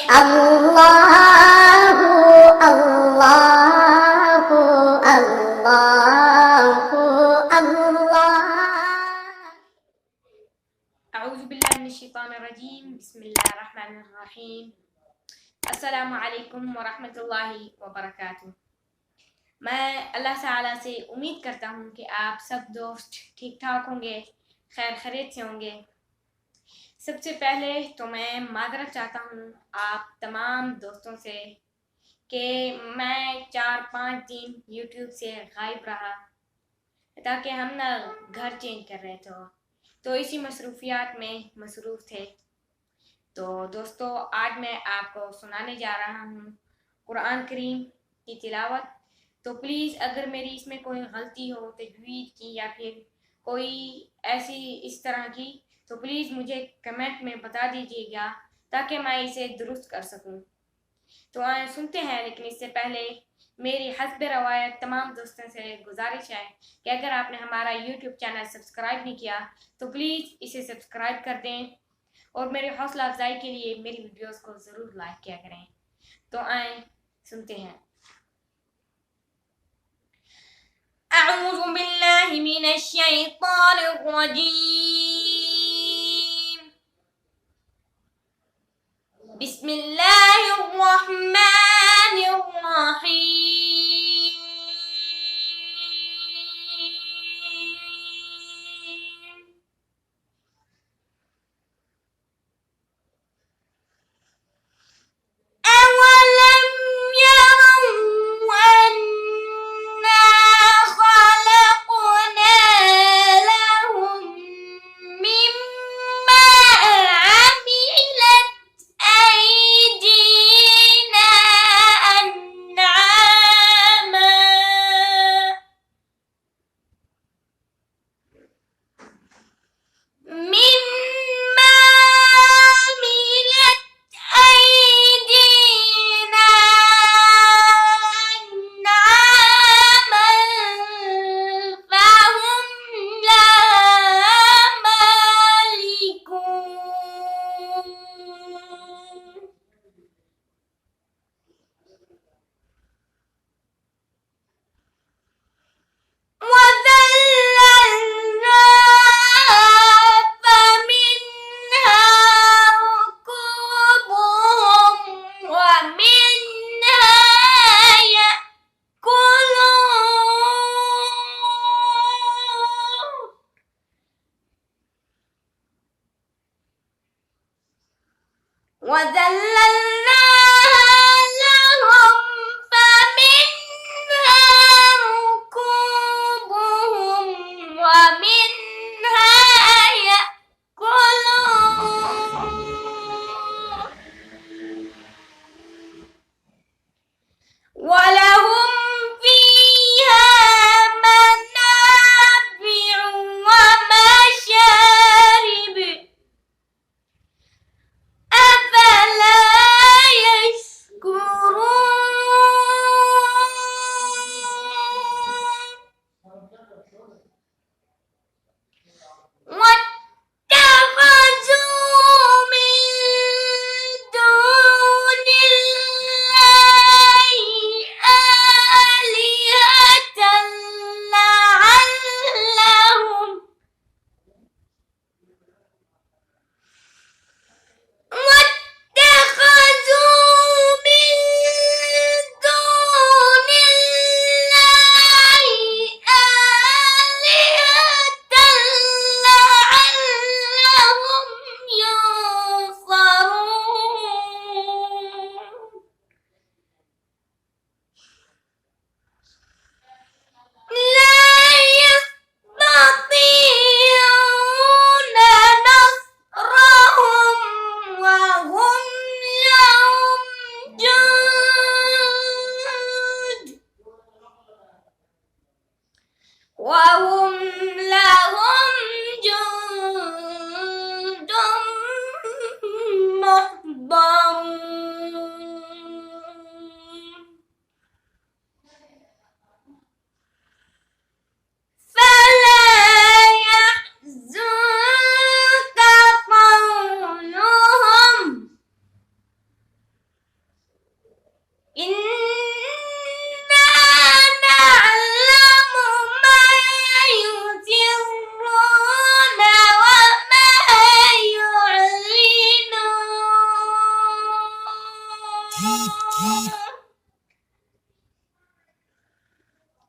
الله الله الله الله. أعوذ بالله من الشيطان الرجيم. بسم الله الرحمن الرحيم. अस्सलाम वालेकुम वरहमतुल्लाहि वबरकातुह। मैं अल्लाह ताला से उम्मीद करता हूँ कि आप सब दोस्त ठीक ठाक होंगे, खैर खैरियत से होंगे। सबसे पहले तो मैं माजरत चाहता हूँ आप तमाम दोस्तों से कि मैं 4-5 दिन यूट्यूब से गायब रहा, ताकि हम ना घर चेंज कर रहे थे, तो इसी मसरूफियात में मसरूफ़ थे। तो दोस्तों, आज मैं आपको सुनाने जा रहा हूँ कुरान करीम की तिलावत। तो प्लीज़ अगर मेरी इसमें कोई गलती हो तजवीज़ की या फिर कोई ऐसी इस तरह की, तो प्लीज़ मुझे कमेंट में बता दीजिएगा ताकि मैं इसे दुरुस्त कर सकूँ। तो आए सुनते हैं, लेकिन इससे पहले मेरी हस्ब रवायत तमाम दोस्तों से गुजारिश है कि अगर आपने हमारा यूट्यूब चैनल सब्सक्राइब नहीं किया तो प्लीज़ इसे सब्सक्राइब कर दें और मेरी हौसला अफजाई के लिए मेरी वीडियोस को ज़रूर लाइक किया करें। तो आए सुनते हैं। अऊज़ु बिल्लाहि मिनश शैतानिर रजीम। बिस्मिल्लाहिर रहमानिर रहीम। أولم يروا أنا خلقنا لهم مما عملت أيدينا أنعاما فهم لا مالكون. وذللناها فمنها ركوبهم ومنها يأكلون. وذللناها لهم فمنها ركوبهم ومنها يأكلون.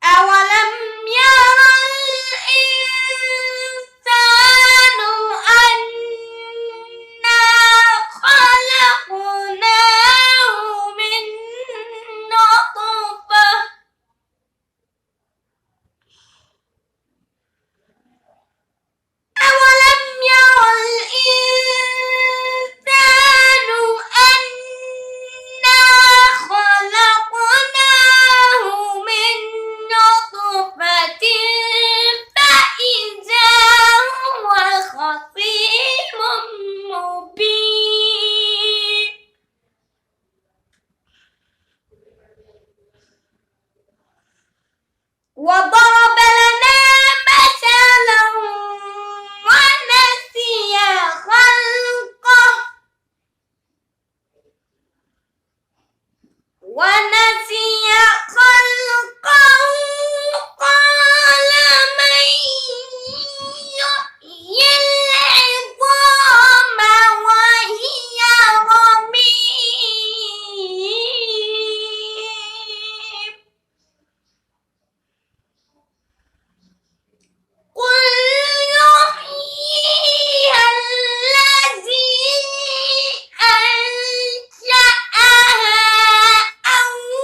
أولم ير الإنسان أنا خلقناه من نطفة أولم ير الإنسان أنا خلقناه من نطفة فإذا هو خصيم مبين وضرب لنا مثلا ونسي خلقه قال من يحيي العظام وهي رميم قل يحييها الذي أنشأها أول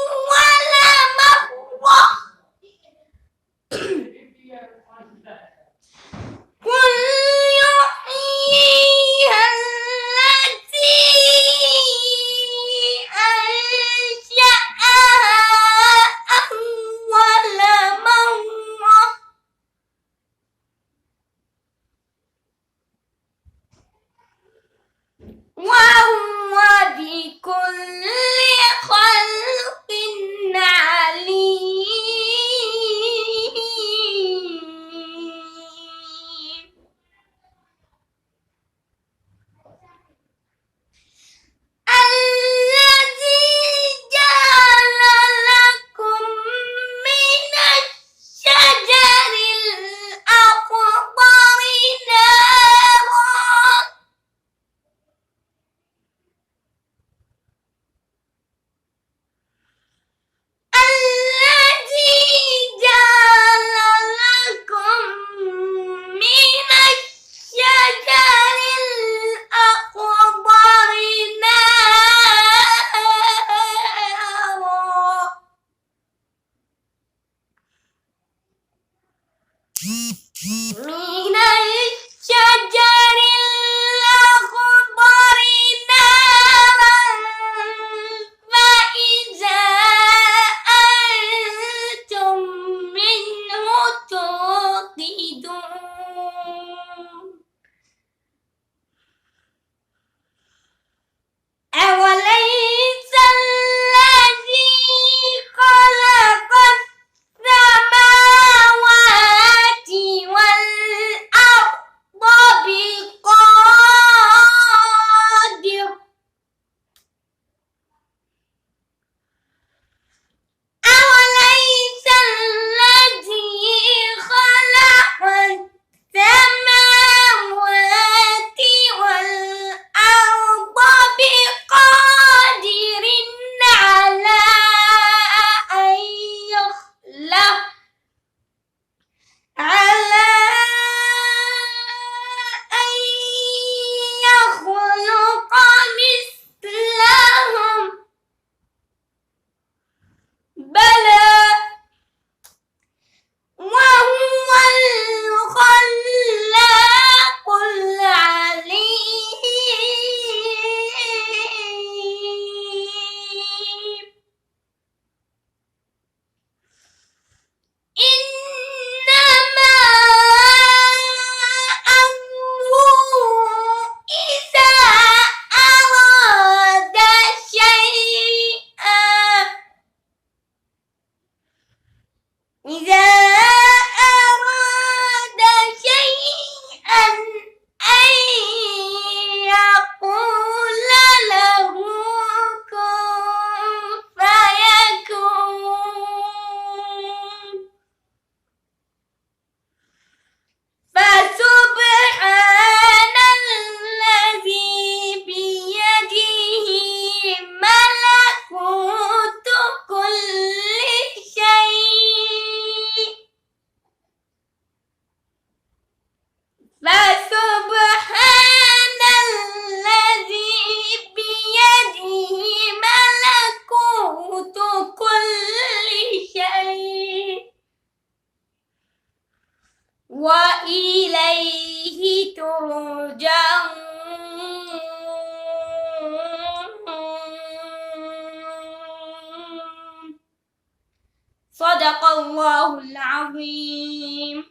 सदक़ल्लाहुल अज़ीम।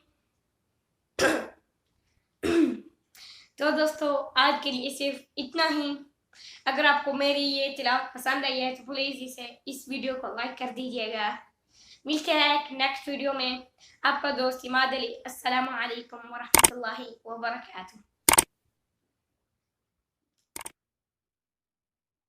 तो दोस्तों आज के लिए सिर्फ इतना ही। अगर आपको मेरी ये तिलावत पसंद आई है तो प्लीज़ इस वीडियो को लाइक कर दीजिएगा। मिलते हैं एक नेक्स्ट वीडियो में। आपका दोस्त इमाद अली। अस्सलामु अलैकुम व रहमतुल्लाहि व बरकातुहू।